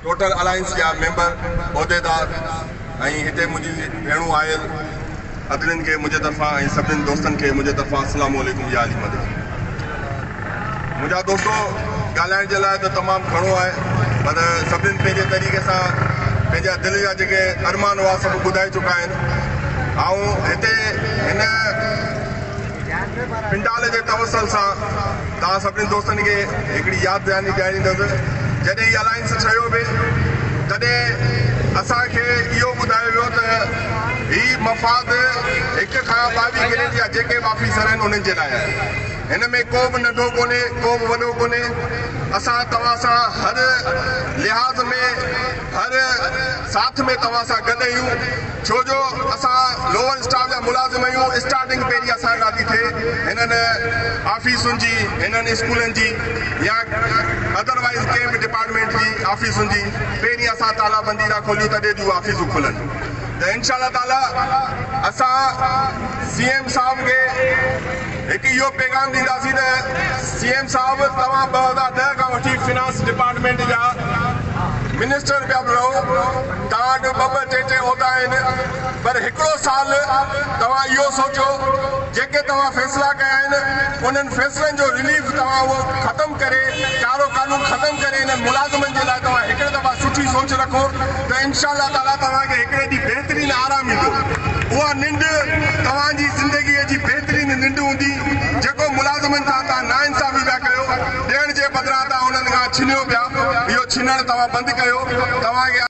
Total alliance जा member उहिदेदार ऐं हिते मुंहिंजी भेणूं आयल अदलिन के मुझे तरफा ऐं सभिनीनि दोस्तनि खे मुंहिंजे तरफा अस्सलाम वालेकुम या अली मदद। मुंहिंजा दोस्तों ॻाल्हाइण जे लाइ त तमामु घणो आहे, पर सभिनीनि पंहिंजे तरीक़े सां पंहिंजा दिलि जा जेके अरमान हुआ सभु ॿुधाए चुका आहिनि। ऐं हिते हिन पिंडाल जे तवसल सां तव्हां सभिनी दोस्तनि खे हिकिड़ी यादि दहानी ॾियारींदुसि। जॾहिं हीअ अलायंस ठहियो बि तॾहिं असांखे इहो ॿुधायो वियो त हीअ मफ़ाद 1 खां 22 ग्रेड जा जेके बि ऑफिसर आहिनि उन्हनि जे लाइ आहे। हिन में को बि नंढो कोन्हे, को बि वॾो कोन्हे। असां तव्हां सां हर लिहाज़ में हर साथ में तव्हां सां गॾु आहियूं, छो जो असां लोअर स्टाफ जा मुलाज़िम आहियूं। स्टार्टिंग पहिरीं असां ॾाढी थिए हिननि ऑफिसुनि जी, हिननि स्कूलनि जी या अदरवाइज़ कंहिं बि डिपार्टमेंट जी ऑफिसुनि जी पहिरीं असां तालाबंदी था खोलियूं तॾहिं जूं ऑफिसूं खुलनि। त इंशाअल्लाह ताला असां CM साहब खे हिकु इहो पैगाम ॾींदासीं त CM साहब तव्हां 2010 खां वठी फिनांस डिपार्टमेंट जा मिनिस्टर पिया बि रहो, तव्हां वटि 2-2 टे उहिदा आहिनि, पर हिकिड़ो साल तव्हां इहो सोचो जेके तव्हां फ़ैसिला कया आहिनि उन्हनि फ़ैसिलनि जो रिलीफ तव्हां उहो ख़तमु करे, कारो कानून ख़तमु करे हिननि मुलाज़िमनि जे लाइ तव्हां हिकिड़े दफ़ा सुठी सोच रखो त इंशाअल्लाह ताला तव्हांखे हिकिड़े ॾींहुं बहितरीन आराम ईंदो। उहा निंड तव्हांजी ज़िंदगीअ जी बहितरीन निंड हूंदी जेको मुलाज़िमनि सां तव्हां नाइंसाफ़ी पिया कयो, ॾियण जे बदिरां तव्हां उन्हनि खां छिनियो पिया। इहो छिनण तव्हां बंदि कयो। तव्हांखे